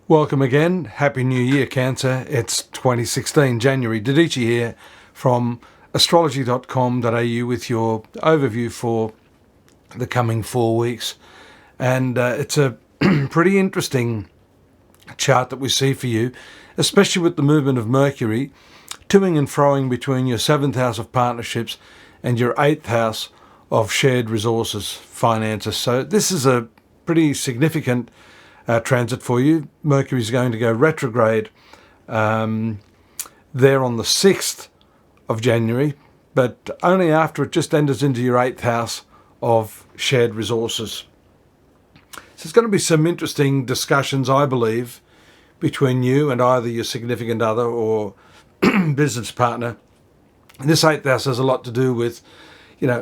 Welcome again. Happy New Year, Cancer. It's 2016, January. Dadhichi here from astrology.com.au with your overview for the coming 4 weeks. And it's a pretty interesting chart that we see for you, especially with the movement of Mercury toing and froing between your 7th house of partnerships and your 8th house of shared resources, finances. So this is a pretty significant transit for you. Mercury is going to go retrograde there on the 6th of January, but only after it just enters into your 8th house of shared resources. So it's going to be some interesting discussions, I believe, between you and either your significant other or business partner. And this 8th house has a lot to do with,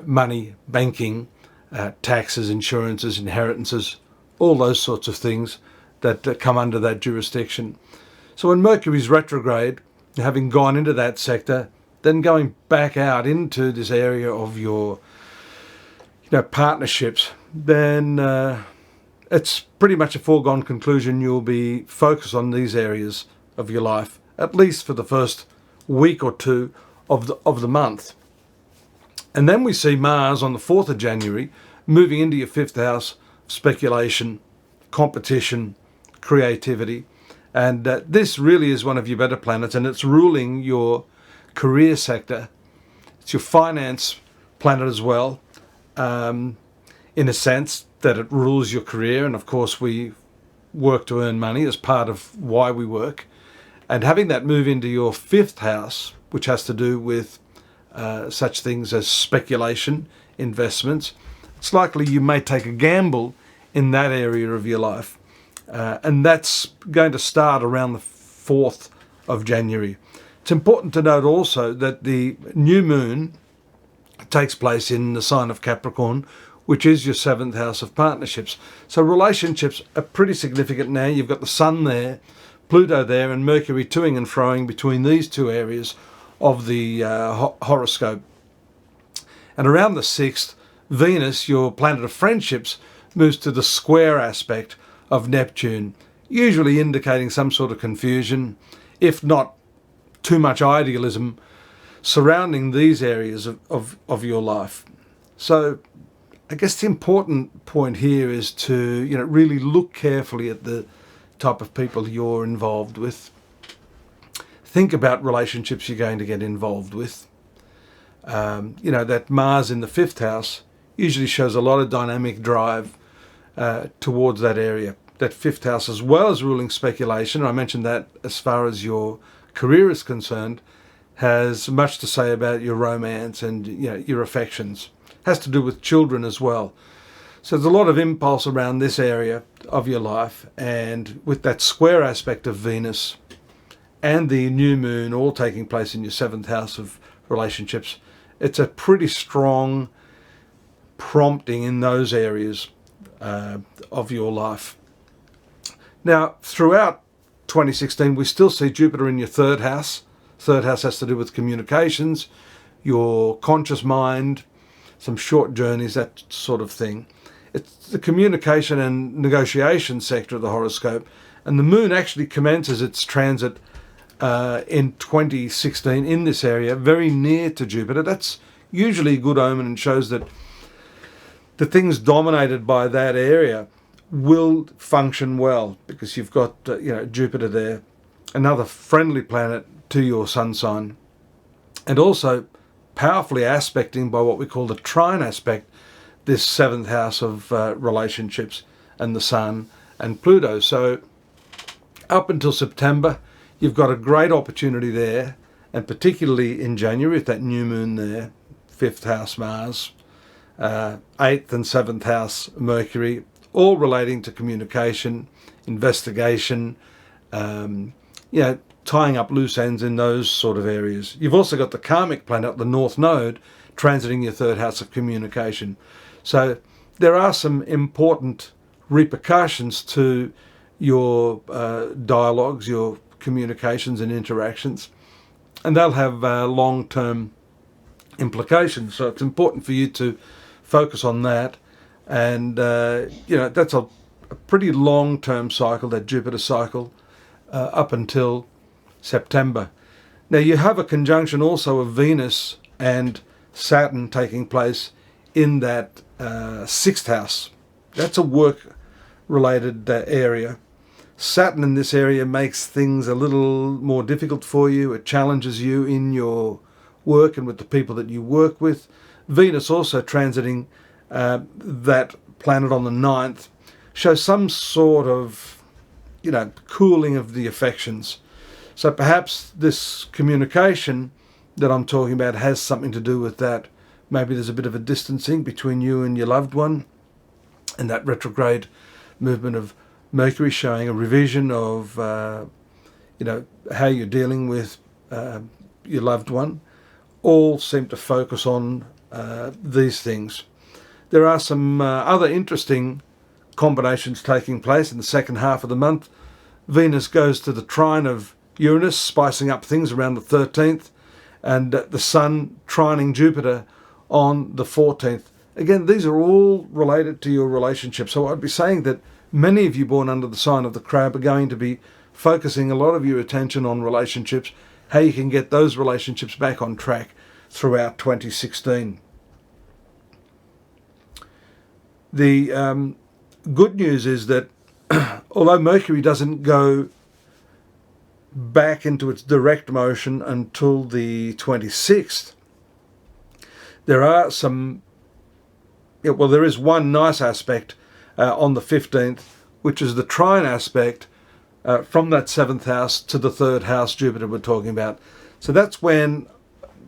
money, banking, taxes, insurances, inheritances, all those sorts of things that come under that jurisdiction. So when Mercury's retrograde, having gone into that sector, then going back out into this area of your partnerships, then it's pretty much a foregone conclusion you'll be focused on these areas of your life, at least for the first week or two of the month. And then we see Mars on the 4th of January moving into your 5th house, speculation, competition, creativity. And this really is one of your better planets, and it's ruling your career sector. It's your finance planet as well, in a sense that it rules your career. And of course, we work to earn money as part of why we work. And having that move into your 5th house, which has to do with such things as speculation, investments, it's likely you may take a gamble in that area of your life. And that's going to start around the 4th of January. It's important to note also that the new moon takes place in the sign of Capricorn, which is your 7th house of partnerships. So relationships are pretty significant now. You've got the Sun there, Pluto there, and Mercury toing and froing between these two areas of the horoscope. And around the 6th, Venus, your planet of friendships, moves to the square aspect of Neptune, usually indicating some sort of confusion, if not too much idealism, surrounding these areas of your life. So I guess the important point here is to really look carefully at the type of people you're involved with. Think about relationships you're going to get involved with. That Mars in the 5th house usually shows a lot of dynamic drive towards that area. That 5th house, as well as ruling speculation, I mentioned that as far as your career is concerned, has much to say about your romance and your affections. Has to do with children as well. So there's a lot of impulse around this area of your life, and with that square aspect of Venus and the new moon all taking place in your 7th house of relationships, it's a pretty strong prompting in those areas of your life. Now, throughout 2016, we still see Jupiter in your 3rd house. 3rd house has to do with communications, your conscious mind, some short journeys, that sort of thing. It's the communication and negotiation sector of the horoscope. And the moon actually commences its transit in 2016 in this area, very near to Jupiter. That's usually a good omen and shows that the things dominated by that area will function well, because you've got Jupiter there, another friendly planet to your sun sign, and also powerfully aspecting by what we call the trine aspect, this 7th house of relationships and the Sun and Pluto. So up until September, you've got a great opportunity there, and particularly in January with that new moon there, 5th house Mars, 8th and 7th house Mercury, all relating to communication, investigation, tying up loose ends in those sort of areas. You've also got the karmic planet, the North Node, transiting your 3rd house of communication. So there are some important repercussions to your dialogues, your communications and interactions, and they'll have long-term implications. So it's important for you to focus on that. And, that's a pretty long-term cycle, that Jupiter cycle, up until September. Now you have a conjunction also of Venus and Saturn taking place in that 6th house. That's a work-related area. Saturn in this area makes things a little more difficult for you. It challenges you in your work and with the people that you work with. Venus also transiting that planet on the 9th shows some sort of, cooling of the affections. So perhaps this communication that I'm talking about has something to do with that. Maybe there's a bit of a distancing between you and your loved one, and that retrograde movement of Mercury showing a revision of, how you're dealing with your loved one, all seem to focus on these things. There are some other interesting combinations taking place in the second half of the month. Venus goes to the trine of Uranus, spicing up things around the 13th, and the Sun trining Jupiter on the 14th. Again, these are all related to your relationship. So I'd be saying that many of you born under the sign of the Crab are going to be focusing a lot of your attention on relationships, how you can get those relationships back on track throughout 2016. The good news is that although Mercury doesn't go back into its direct motion until the 26th, there are some, there is one nice aspect on the 15th, which is the trine aspect from that 7th house to the 3rd house Jupiter we're talking about. So that's when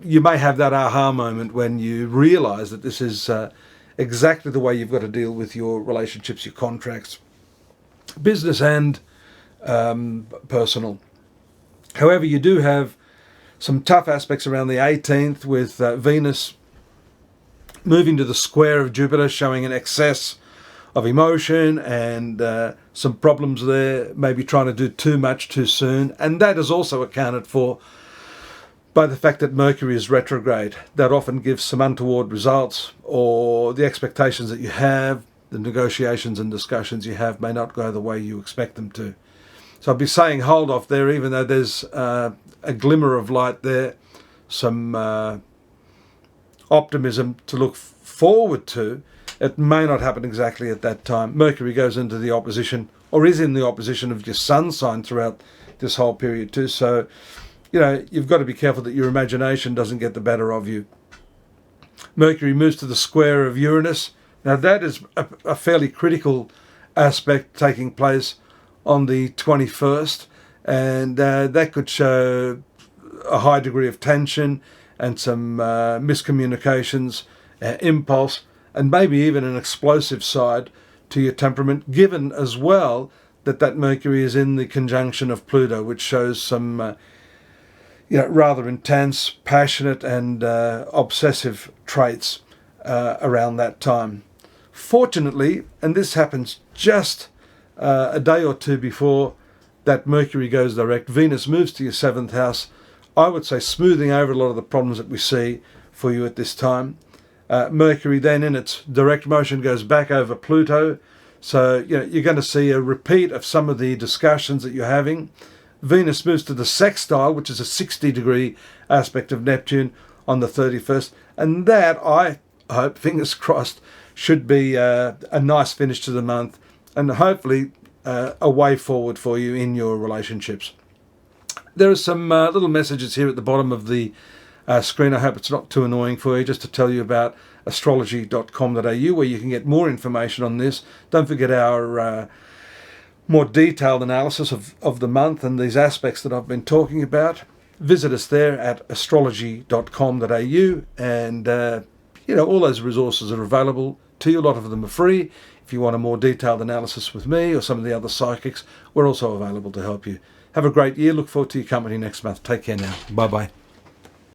you may have that aha moment when you realize that this is exactly the way you've got to deal with your relationships, your contracts, business and personal. However, you do have some tough aspects around the 18th with Venus moving to the square of Jupiter, showing an excess of emotion and some problems there, maybe trying to do too much too soon. And that is also accounted for by the fact that Mercury is retrograde. That often gives some untoward results, or the expectations that you have, the negotiations and discussions you have may not go the way you expect them to. So I'd be saying hold off there, even though there's a glimmer of light there, some optimism to look forward to. It may not happen exactly at that time. Mercury goes into the opposition, or is in the opposition of your sun sign throughout this whole period too. So, you've got to be careful that your imagination doesn't get the better of you. Mercury moves to the square of Uranus. Now that is a fairly critical aspect taking place on the 21st, and that could show a high degree of tension and some miscommunications, impulse, and maybe even an explosive side to your temperament, given as well that Mercury is in the conjunction of Pluto, which shows some rather intense, passionate and obsessive traits around that time. Fortunately, and this happens just a day or two before that Mercury goes direct, Venus moves to your 7th house, I would say smoothing over a lot of the problems that we see for you at this time. Mercury then in its direct motion goes back over Pluto, so you're going to see a repeat of some of the discussions that you're having. Venus moves to the sextile, which is a 60-degree aspect of Neptune on the 31st, and that, I hope, fingers crossed, should be a nice finish to the month, and hopefully a way forward for you in your relationships. There are some little messages here at the bottom of the screen. I hope it's not too annoying for you, just to tell you about astrology.com.au, where you can get more information on this. Don't forget our more detailed analysis of the month and these aspects that I've been talking about. Visit us there at astrology.com.au, and all those resources are available to you. A lot of them are free. If you want a more detailed analysis with me or some of the other psychics, we're also available to help you. Have a great year. Look forward to your company next month. Take care now. Bye-bye.